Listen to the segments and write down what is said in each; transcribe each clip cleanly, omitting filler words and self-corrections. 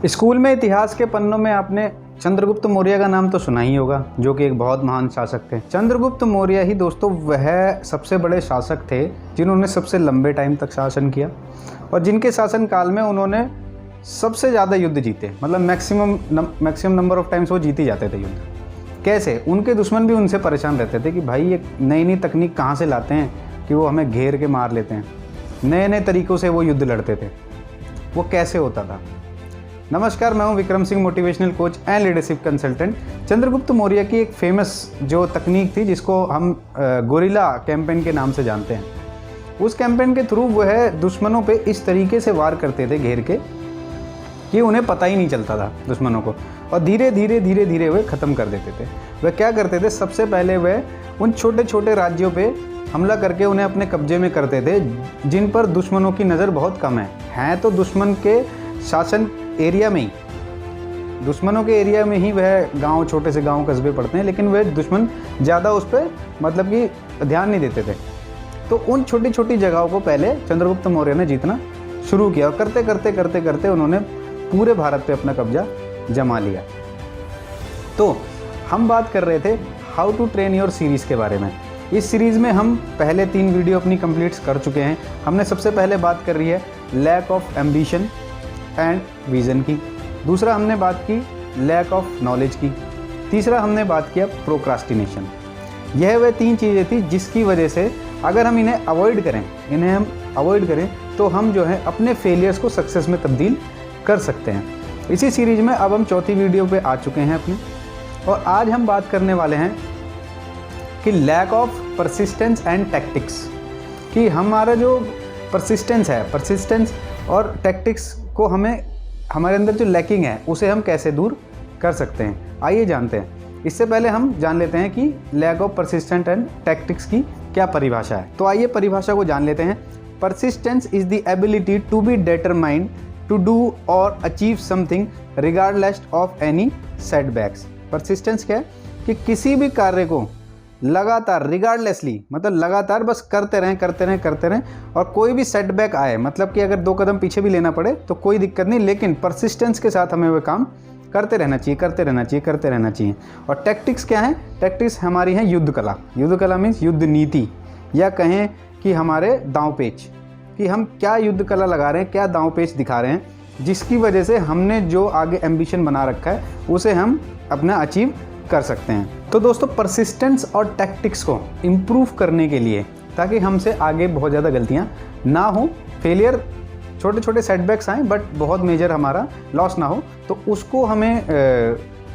School में इतिहास के पन्नों में आपने चंद्रगुप्त मौर्य का नाम तो सुना ही होगा, जो कि एक बहुत महान शासक थे। चंद्रगुप्त मौर्य ही दोस्तों वह सबसे बड़े शासक थे जिन्होंने सबसे लंबे टाइम तक शासन किया और जिनके शासन काल में उन्होंने सबसे ज़्यादा युद्ध जीते। मतलब मैक्सिमम नंबर ऑफ टाइम्स वो जीत ही जाते थे युद्ध। कैसे? उनके दुश्मन भी उनसे परेशान रहते थे कि भाई ये नई नई तकनीक कहाँ से लाते हैं कि वो हमें घेर के मार लेते हैं। नए नए तरीक़ों से वो युद्ध लड़ते थे। वो कैसे होता था? नमस्कार, मैं हूं Vikram Singh, motivational coach and leadership consultant. Chandragupta Maurya की एक फेमस जो तकनीक थी जिसको हम गोरिल्ला कैंपेन के नाम से जानते हैं, उस कैंपेन के थ्रू वह दुश्मनों पे इस तरीके से वार करते थे घेर के कि उन्हें पता ही नहीं चलता था दुश्मनों को, और धीरे धीरे वह ख़त्म कर देते थे। वह क्या करते थे? सबसे पहले वह उन छोटे छोटे राज्यों पे हमला करके उन्हें अपने कब्जे में करते थे जिन पर दुश्मनों की नज़र बहुत कम है तो दुश्मन के शासन एरिया में ही, दुश्मनों के एरिया में ही वह गांव, छोटे से गांव कस्बे पड़ते हैं, लेकिन वह दुश्मन ज़्यादा उस पर मतलब कि ध्यान नहीं देते थे। तो उन छोटी छोटी जगहों को पहले चंद्रगुप्त मौर्य ने जीतना शुरू किया और करते करते उन्होंने पूरे भारत पे अपना कब्जा जमा लिया। तो हम बात कर रहे थे how to train your series के बारे में। इस सीरीज़ में हम पहले 3 वीडियो अपनी कंप्लीट कर चुके हैं। हमने सबसे पहले बात कर रही है lack of ambition and vision की, दूसरा हमने बात की लैक ऑफ नॉलेज की, तीसरा हमने बात किया प्रोक्रास्टिनेशन। यह वह 3 चीज़ें थी जिसकी वजह से अगर हम इन्हें अवॉइड करें तो हम जो है अपने फेलियर्स को सक्सेस में तब्दील कर सकते हैं। इसी सीरीज में अब हम चौथी वीडियो पे आ चुके हैं अपने, और आज हम बात करने वाले हैं कि lack of persistence and tactics, कि हमारा जो परसिस्टेंस और टैक्टिक्स को हमें हमारे अंदर जो लैकिंग है उसे हम कैसे दूर कर सकते हैं। आइए जानते हैं। इससे पहले हम जान लेते हैं कि lack of persistent and tactics की क्या परिभाषा है। तो आइए परिभाषा को जान लेते हैं। Persistence is the ability to be determined to do और achieve something regardless of any setbacks. Persistence क्या है? कि किसी भी कार्य को लगातार, रिगार्डलेसली मतलब लगातार बस करते रहें और कोई भी सेटबैक आए, मतलब कि अगर 2 कदम पीछे भी लेना पड़े तो कोई दिक्कत नहीं, लेकिन परसिस्टेंस के साथ हमें वह काम करते रहना चाहिए। और टैक्टिक्स क्या है? टैक्टिक्स हमारी है युद्ध कला मीन्स युद्ध नीति, या कहें कि हमारे दांव पेच, कि हम क्या युद्ध कला लगा रहे हैं, क्या दांव पेच दिखा रहे हैं, जिसकी वजह से हमने जो आगे एम्बिशन बना रखा है उसे हम अपना अचीव कर सकते हैं। तो दोस्तों, परसिस्टेंस और टैक्टिक्स को इम्प्रूव करने के लिए, ताकि हमसे आगे बहुत ज़्यादा गलतियां ना हो, फेलियर, छोटे छोटे सेटबैक्स आएँ बट बहुत मेजर हमारा लॉस ना हो, तो उसको हमें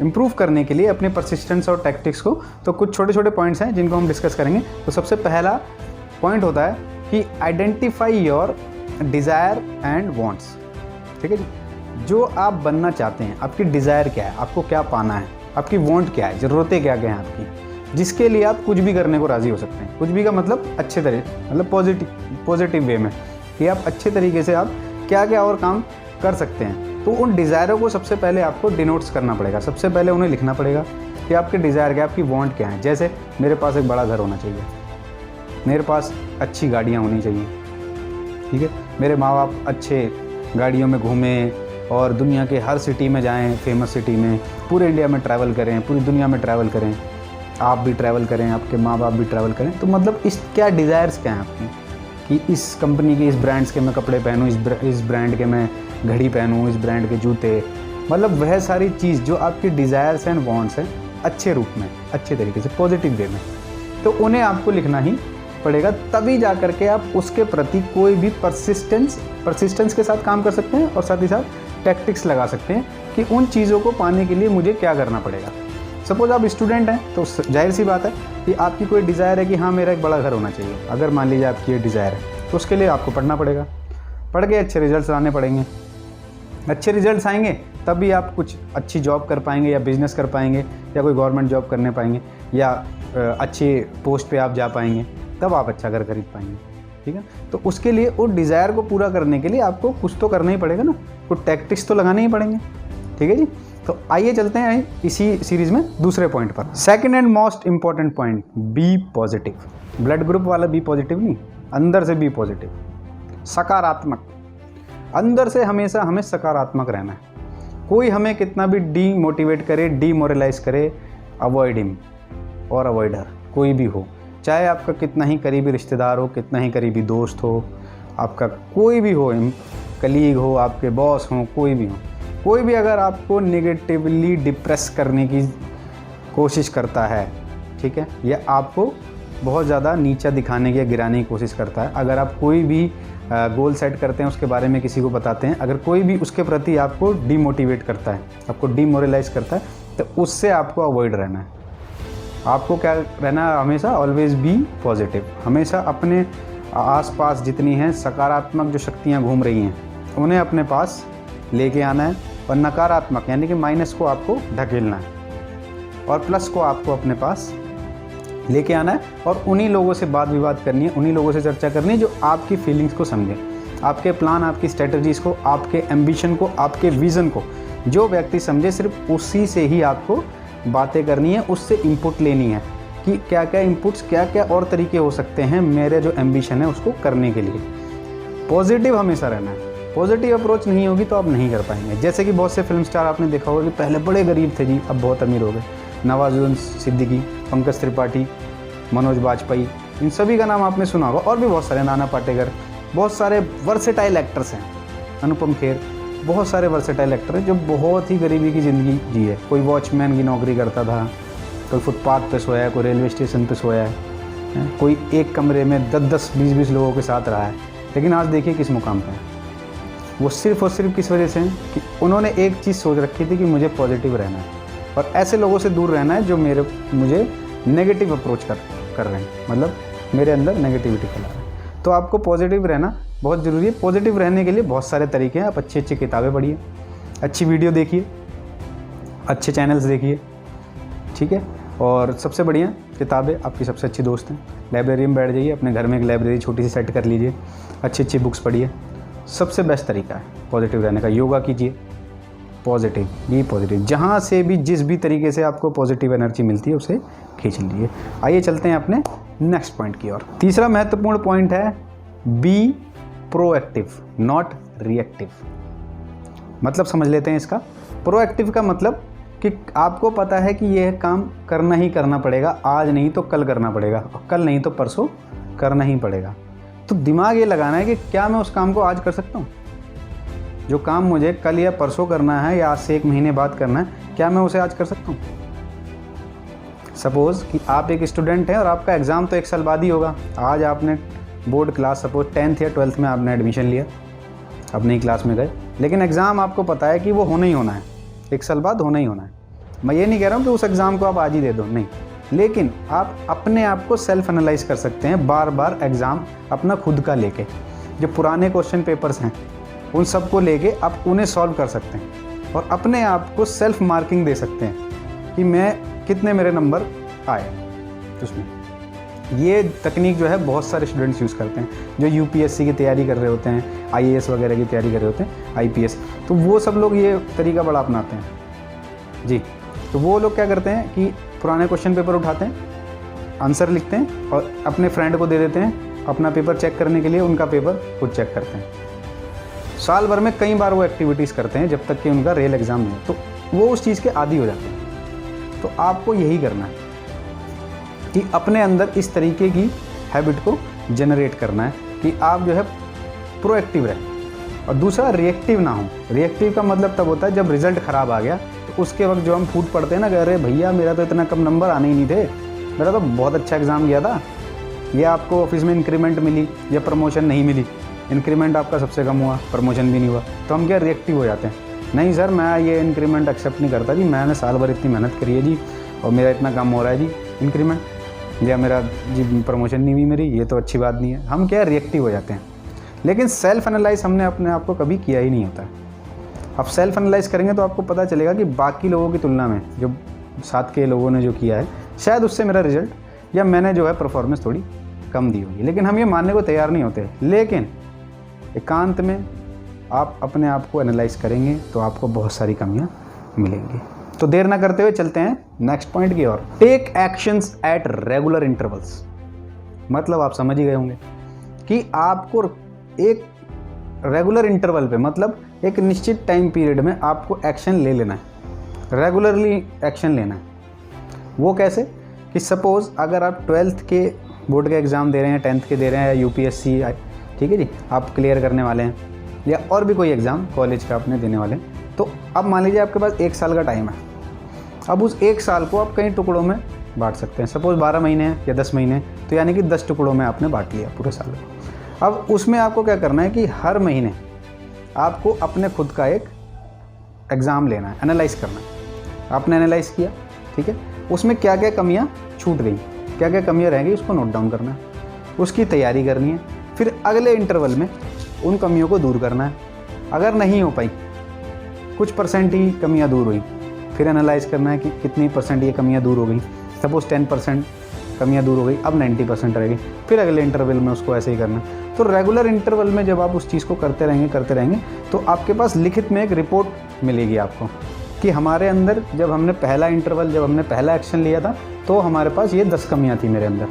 इम्प्रूव करने के लिए अपने परसिस्टेंस और टैक्टिक्स को, तो कुछ छोटे छोटे पॉइंट्स हैं जिनको हम डिस्कस करेंगे। तो सबसे पहला पॉइंट होता है कि identify your desire and wants. ठीक है जी? जो आप बनना चाहते हैं, आपकी डिज़ायर क्या है, आपको क्या पाना है, आपकी वांट क्या है, ज़रूरतें क्या क्या हैं आपकी, जिसके लिए आप कुछ भी करने को राज़ी हो सकते हैं। कुछ भी का मतलब अच्छे तरीके, मतलब पॉजिटिव वे में, कि आप अच्छे तरीके से आप क्या क्या और काम कर सकते हैं। तो उन डिज़ायरों को सबसे पहले आपको डिनोट्स करना पड़ेगा, सबसे पहले उन्हें लिखना पड़ेगा कि आपके डिज़ायर क्या है, आपकी वांट क्या है। जैसे मेरे पास एक बड़ा घर होना चाहिए, मेरे पास अच्छी गाड़ियाँ होनी चाहिए, ठीक है, मेरे माँ बाप अच्छे गाड़ियों में घूमें और दुनिया के हर सिटी में जाएं, फेमस सिटी में, पूरे इंडिया में ट्रैवल करें, पूरी दुनिया में ट्रैवल करें, आप भी ट्रैवल करें, आपके माँ बाप भी ट्रैवल करें। तो मतलब इस क्या डिज़ायर्स क्या हैं आपकी, कि इस कंपनी के, इस ब्रांड्स के मैं कपड़े पहनूँ, इस ब्रांड के मैं घड़ी पहनूँ, इस ब्रांड के जूते, मतलब वह सारी चीज़ जो आपकी डिज़ायर्स एंड वांट्स हैं, अच्छे रूप में, अच्छे तरीके से, पॉजिटिव वे में, तो उन्हें आपको लिखना ही पड़ेगा। तभी जा कर के आप उसके प्रति कोई भी परसिस्टेंस के साथ काम कर सकते हैं और साथ ही साथ टैक्टिक्स लगा सकते हैं कि उन चीज़ों को पाने के लिए मुझे क्या करना पड़ेगा। सपोज आप स्टूडेंट हैं तो जाहिर सी बात है कि आपकी कोई डिज़ायर है कि हाँ मेरा एक बड़ा घर होना चाहिए। अगर मान लीजिए आपकी ये डिज़ायर है तो उसके लिए आपको पढ़ना पड़ेगा, पढ़ के अच्छे रिजल्ट्स लाने पड़ेंगे। अच्छे रिजल्ट्स आएंगे तभी आप कुछ अच्छी जॉब कर पाएंगे, या बिज़नेस कर पाएंगे, या कोई गवर्नमेंट जॉब करने पाएंगे, या अच्छी पोस्ट पे आप जा पाएंगे, तब आप अच्छा घर खरीद पाएंगे। ठीक है, तो उसके लिए उस डिज़ायर को पूरा करने के लिए आपको कुछ तो करना ही पड़ेगा ना, कुछ टैक्टिक्स तो लगाने ही पड़ेंगे। ठीक है जी, तो आइए चलते हैं इसी सीरीज़ में दूसरे पॉइंट पर। Second and most important point, B positive. Blood group वाला बी पॉजिटिव नहीं, अंदर से बी पॉजिटिव, सकारात्मक। अंदर से हमेशा हमें सकारात्मक रहना है। कोई हमें कितना भी डीमोटिवेट करे, डीमोरलाइज करे, अवॉइड हिम और अवॉइड हर, कोई भी हो, चाहे आपका कितना ही करीबी रिश्तेदार हो, कितना ही करीबी दोस्त हो, आपका कोई भी हो, कलीग हो, आपके बॉस हो, कोई भी हो, कोई भी अगर आपको नेगेटिवली डिप्रेस करने की कोशिश करता है, ठीक है, या आपको बहुत ज़्यादा नीचा दिखाने की या गिराने की कोशिश करता है, अगर आप कोई भी गोल सेट करते हैं, उसके बारे में किसी को बताते हैं, अगर कोई भी उसके प्रति आपको डीमोटिवेट करता है, आपको डीमोरलाइज करता है, तो उससे आपको अवॉइड रहना है। आपको क्या रहना है, हमेशा ऑलवेज बी पॉजिटिव। हमेशा अपने आसपास जितनी हैं सकारात्मक जो शक्तियाँ घूम रही हैं उन्हें अपने पास लेके आना है, और नकारात्मक यानी कि माइनस को आपको ढकेलना है, और प्लस को आपको अपने पास लेके आना है, और उन्हीं लोगों से बात विवाद करनी है, उन्हीं लोगों से चर्चा करनी है जो आपकी फीलिंग्स को समझें, आपके प्लान, आपकी स्ट्रेटजीज़ को, आपके एम्बिशन को, आपके विज़न को जो व्यक्ति समझे, सिर्फ उसी से ही आपको बातें करनी है, उससे इनपुट लेनी है कि क्या क्या इनपुट्स, क्या क्या और तरीके हो सकते हैं मेरे जो एम्बिशन है उसको करने के लिए। पॉजिटिव हमेशा रहना है। पॉजिटिव अप्रोच नहीं होगी तो आप नहीं कर पाएंगे। जैसे कि बहुत से फिल्म स्टार आपने देखा होगा कि पहले बड़े गरीब थे जी, अब बहुत अमीर हो गए। नवाजुद्दीन सिद्दीकी, पंकज त्रिपाठी, मनोज बाजपेयी, इन सभी का नाम आपने सुना होगा, और भी बहुत सारे, नाना पाटेकर, बहुत सारे वर्सेटाइल एक्टर्स हैं, अनुपम खेर, बहुत सारे वर्सेटाइल एक्टर हैं जो बहुत ही गरीबी की ज़िंदगी जी है। कोई वॉचमैन की नौकरी करता था, कोई फुटपाथ पे सोया है, कोई रेलवे स्टेशन पे सोया है, कोई एक कमरे में 10-10, 20-20 लोगों के साथ रहा है, लेकिन आज देखिए किस मुकाम पे है। वो सिर्फ और सिर्फ किस वजह से है कि उन्होंने एक चीज़ सोच रखी थी कि मुझे पॉजिटिव रहना है, और ऐसे लोगों से दूर रहना है जो मुझे नेगेटिव अप्रोच कर रहे हैं, मतलब मेरे अंदर नेगेटिविटी फैला रहे हैं। तो आपको पॉजिटिव रहना बहुत ज़रूरी है। पॉजिटिव रहने के लिए बहुत सारे तरीके हैं। आप अच्छी अच्छी किताबें पढ़िए, अच्छी वीडियो देखिए, अच्छे चैनल्स देखिए, ठीक है, और सबसे बढ़िया किताबें आपकी सबसे अच्छी दोस्त हैं। लाइब्रेरी में बैठ जाइए, अपने घर में एक लाइब्रेरी छोटी सी सेट कर लीजिए, अच्छी अच्छी बुक्स पढ़िए, सबसे बेस्ट तरीका है पॉजिटिव रहने का। योगा कीजिए, पॉजिटिव, बी पॉजिटिव, जहाँ से भी जिस भी तरीके से आपको पॉजिटिव एनर्जी मिलती है उसे खींच लीजिए। आइए चलते हैं अपने नेक्स्ट पॉइंट की ओर। तीसरा महत्वपूर्ण पॉइंट है बी प्रोएक्टिव नॉट रिएक्टिव। मतलब समझ लेते हैं इसका। प्रोएक्टिव का मतलब कि आपको पता है कि यह काम करना ही करना पड़ेगा, आज नहीं तो कल करना पड़ेगा, और कल नहीं तो परसों करना ही पड़ेगा। तो दिमाग ये लगाना है कि क्या मैं उस काम को आज कर सकता हूँ, जो काम मुझे कल या परसों करना है या आज से 1 महीने बाद करना है, क्या मैं उसे आज कर सकता हूँ। सपोज़ कि आप एक स्टूडेंट हैं और आपका एग्ज़ाम तो 1 साल बाद ही होगा। आज आपने बोर्ड क्लास, सपोज 10th या 12th में आपने एडमिशन लिया, अपनी क्लास में गए, लेकिन एग्ज़ाम आपको पता है कि वो होना ही होना है, 1 साल बाद होना ही होना है। मैं ये नहीं कह रहा हूँ कि उस एग्ज़ाम को आप आज ही दे दो, नहीं, लेकिन आप अपने आप को सेल्फ एनालाइज कर सकते हैं, बार बार एग्ज़ाम अपना खुद का लेके, जो पुराने क्वेश्चन पेपर्स हैं उन सब को लेके आप उन्हें सॉल्व कर सकते हैं, और अपने आप को सेल्फ मार्किंग दे सकते हैं कि मैं कितने मेरे नंबर आए उसमें। ये तकनीक जो है बहुत सारे स्टूडेंट्स यूज़ करते हैं, जो यूपीएससी की तैयारी कर रहे होते हैं, आईएएस वगैरह की तैयारी कर रहे होते हैं, आईपीएस, तो वो सब लोग ये तरीका बड़ा अपनाते हैं जी। तो वो लोग क्या करते हैं कि पुराने क्वेश्चन पेपर उठाते हैं, आंसर लिखते हैं और अपने फ्रेंड को दे देते हैं अपना पेपर चेक करने के लिए, उनका पेपर खुद चेक करते हैं। साल भर में कई बार वो एक्टिविटीज़ करते हैं जब तक कि उनका रियल एग्ज़ाम नहीं, तो वो उस चीज़ के आदी हो जाते हैं। तो आपको यही करना है कि अपने अंदर इस तरीके की हैबिट को जनरेट करना है कि आप जो है प्रोएक्टिव रहें, और दूसरा रिएक्टिव ना हो। रिएक्टिव का मतलब तब होता है जब रिज़ल्ट ख़राब आ गया, तो उसके वक्त जो हम फूट पड़ते हैं ना, कह रहे भैया मेरा तो इतना कम नंबर आने ही नहीं थे, मेरा तो बहुत अच्छा एग्ज़ाम गया था, या आपको ऑफिस में इंक्रीमेंट मिली या प्रमोशन नहीं मिली, इंक्रीमेंट आपका सबसे कम हुआ, प्रमोशन भी नहीं हुआ, तो हम क्या रिएक्टिव हो जाते हैं, नहीं सर मैं ये इंक्रीमेंट एक्सेप्ट नहीं करता जी, मैंने साल भर इतनी मेहनत करी है जी और मेरा इतना कम हो रहा है जी इंक्रीमेंट, या मेरा जी प्रमोशन नहीं हुई मेरी, ये तो अच्छी बात नहीं है। हम क्या रिएक्टिव हो जाते हैं, लेकिन सेल्फ एनालाइज हमने अपने आप को कभी किया ही नहीं होता है। अब सेल्फ एनालाइज करेंगे तो आपको पता चलेगा कि बाकी लोगों की तुलना में जो साथ के लोगों ने जो किया है, शायद उससे मेरा रिजल्ट या मैंने जो है परफॉर्मेंस थोड़ी कम दी होगी, लेकिन हम ये मानने को तैयार नहीं होते। लेकिन एकांत में आप अपने आप को एनालाइज करेंगे तो आपको बहुत सारी कमियां मिलेंगी। तो देर ना करते हुए चलते हैं नेक्स्ट पॉइंट की ओर। Take actions at regular intervals. मतलब आप समझ ही गए होंगे कि आपको एक रेगुलर इंटरवल पे, मतलब एक निश्चित टाइम पीरियड में आपको एक्शन ले लेना है, रेगुलरली एक्शन लेना है। वो कैसे कि सपोज़ अगर आप 12th के बोर्ड के एग्ज़ाम दे रहे हैं, 10th के दे रहे हैं, या यूपीएससी, ठीक है जी, आप क्लियर करने वाले हैं, या और भी कोई एग्ज़ाम कॉलेज का आपने देने वाले हैं, तो अब मान लीजिए आपके पास 1 साल का टाइम है। अब उस 1 साल को आप कई टुकड़ों में बांट सकते हैं। सपोज़ 12 महीने हैं या 10 महीने, तो यानी कि 10 टुकड़ों में आपने बांट लिया पूरे साल को। अब उसमें आपको क्या करना है कि हर महीने आपको अपने खुद का एक एग्ज़ाम लेना है, एनालाइज़ करना है। आपने एनालाइज़ किया, ठीक है, उसमें क्या क्या कमियां छूट गई, क्या क्या कमियां रह गई, उसको नोट डाउन करना है, उसकी तैयारी करनी है। फिर अगले इंटरवल में उन कमियों को दूर करना है। अगर नहीं हो पाई, कुछ परसेंट ही कमियां दूर हुई, फिर एनालाइज़ करना है कि कितनी परसेंट ये कमियां दूर हो गई। सपोज़ 10% कमियां दूर हो गई, अब 90% रह गई, फिर अगले इंटरवल में उसको ऐसे ही करना है। तो रेगुलर इंटरवल में जब आप उस चीज़ को करते रहेंगे तो आपके पास लिखित में एक रिपोर्ट मिलेगी आपको कि हमारे अंदर जब हमने पहला एक्शन लिया था तो हमारे पास ये 10 कमियां थी मेरे अंदर।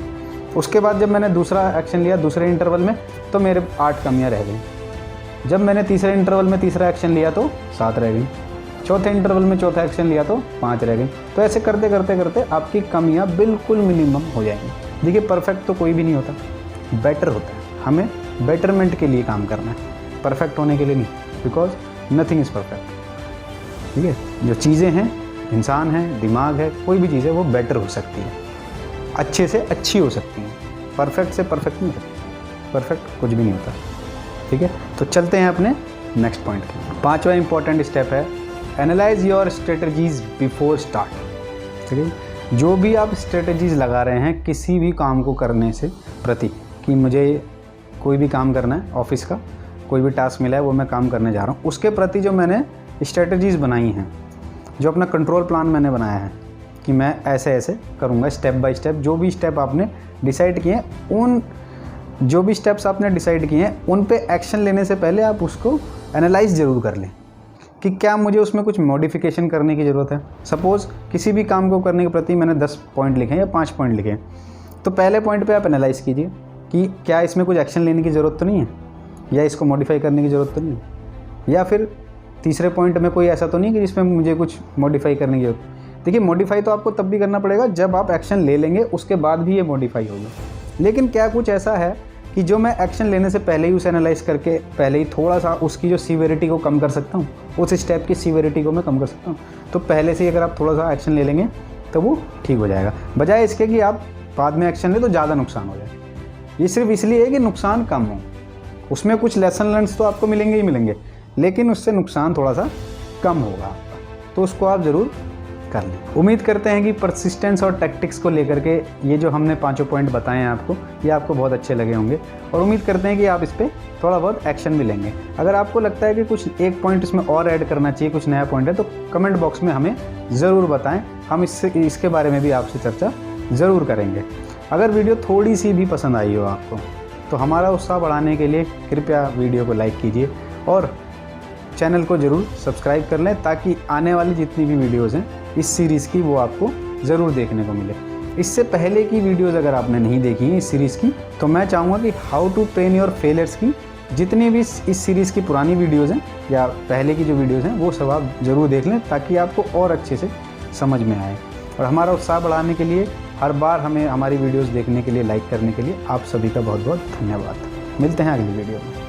उसके बाद जब मैंने दूसरा एक्शन लिया दूसरे इंटरवल में तो मेरे 8 कमियां रह गई। जब मैंने तीसरे इंटरवल में तीसरा एक्शन लिया तो 7 रह गई। चौथे इंटरवल में चौथा एक्शन लिया तो 5 रह गई। तो ऐसे करते करते आपकी कमियां बिल्कुल मिनिमम हो जाएंगी। देखिए, परफेक्ट तो कोई भी नहीं होता, बेटर होता है। हमें बेटरमेंट के लिए काम करना है, परफेक्ट होने के लिए नहीं, बिकॉज नथिंग इज़ परफेक्ट। ठीक है, जो चीज़ें हैं, इंसान है, दिमाग है, कोई भी चीज़ है वो बेटर हो सकती है, अच्छे से अच्छी हो सकती है। परफेक्ट से परफेक्ट नहीं होता, परफेक्ट कुछ भी नहीं होता। ठीक है, तो चलते हैं अपने नेक्स्ट पॉइंट पे। 5वां इंपॉर्टेंट स्टेप है analyse your strategies before start. ठीक है, जो भी आप स्ट्रेटजीज लगा रहे हैं किसी भी काम को करने से प्रति, कि मुझे कोई भी काम करना है, ऑफिस का कोई भी टास्क मिला है वो मैं काम करने जा रहा हूँ, उसके प्रति जो मैंने स्ट्रेटजीज बनाई हैं, जो अपना कंट्रोल प्लान मैंने बनाया है कि मैं ऐसे ऐसे करूँगा स्टेप बाय स्टेप, जो भी स्टेप आपने डिसाइड किए हैं, उन जो भी स्टेप्स आपने डिसाइड किए हैं उन पे एक्शन लेने से पहले आप उसको एनालाइज ज़रूर कर लें कि क्या मुझे उसमें कुछ मॉडिफिकेशन करने की ज़रूरत है। सपोज़ किसी भी काम को करने के प्रति मैंने 10 पॉइंट लिखे हैं या 5 पॉइंट लिखे हैं, तो पहले पॉइंट पे आप एनालाइज कीजिए कि क्या इसमें कुछ एक्शन लेने की ज़रूरत तो नहीं है, या इसको मॉडिफाई करने की ज़रूरत तो नहीं है, या फिर तीसरे पॉइंट में कोई ऐसा तो नहीं कि जिसमें मुझे कुछ मॉडिफाई करने की ज़रूरत। देखिए, मॉडिफाई तो आपको तब भी करना पड़ेगा जब आप एक्शन ले लेंगे, उसके बाद भी ये मॉडिफाई होगा। लेकिन क्या कुछ ऐसा है कि जो मैं एक्शन लेने से पहले ही उसे एनालाइज करके पहले ही थोड़ा सा उसकी जो सीवियरिटी को कम कर सकता हूँ, उस स्टेप की सीवियरिटी को मैं कम कर सकता हूँ। तो पहले से ही अगर आप थोड़ा सा एक्शन ले लेंगे तो वो ठीक हो जाएगा, बजाय इसके कि आप बाद में एक्शन लें तो ज़्यादा नुकसान हो जाए। ये सिर्फ इसलिए है कि नुकसान कम हो, उसमें कुछ लेसन लर्न्स तो आपको मिलेंगे ही मिलेंगे, लेकिन उससे नुकसान थोड़ा सा कम होगा आपका, तो उसको आप ज़रूर कर लें। उम्मीद करते हैं कि परसिस्टेंस और टैक्टिक्स को लेकर के ये जो हमने 5 पॉइंट बताए हैं आपको, ये आपको बहुत अच्छे लगे होंगे, और उम्मीद करते हैं कि आप इस पर थोड़ा बहुत एक्शन भी लेंगे। अगर आपको लगता है कि कुछ एक पॉइंट इसमें और ऐड करना चाहिए, कुछ नया पॉइंट है, तो कमेंट बॉक्स में हमें ज़रूर बताएं, हम इसके बारे में भी आपसे चर्चा ज़रूर करेंगे। अगर वीडियो थोड़ी सी भी पसंद आई हो आपको, तो हमारा उत्साह बढ़ाने के लिए कृपया वीडियो को लाइक कीजिए और चैनल को ज़रूर सब्सक्राइब कर लें, ताकि आने वाली जितनी भी वीडियोज़ हैं इस सीरीज़ की वो आपको ज़रूर देखने को मिले। इससे पहले की वीडियोज़ अगर आपने नहीं देखी हैं इस सीरीज़ की, तो मैं चाहूँगा कि how to train your failures की जितनी भी इस सीरीज़ की पुरानी वीडियोज़ हैं या पहले की जो वीडियोज़ हैं वो सब आप ज़रूर देख लें, ताकि आपको और अच्छे से समझ में आए। और हमारा उत्साह बढ़ाने के लिए, हर बार हमें हमारी वीडियोज़ देखने के लिए, लाइक करने के लिए आप सभी का बहुत बहुत धन्यवाद। मिलते हैं अगली वीडियो में।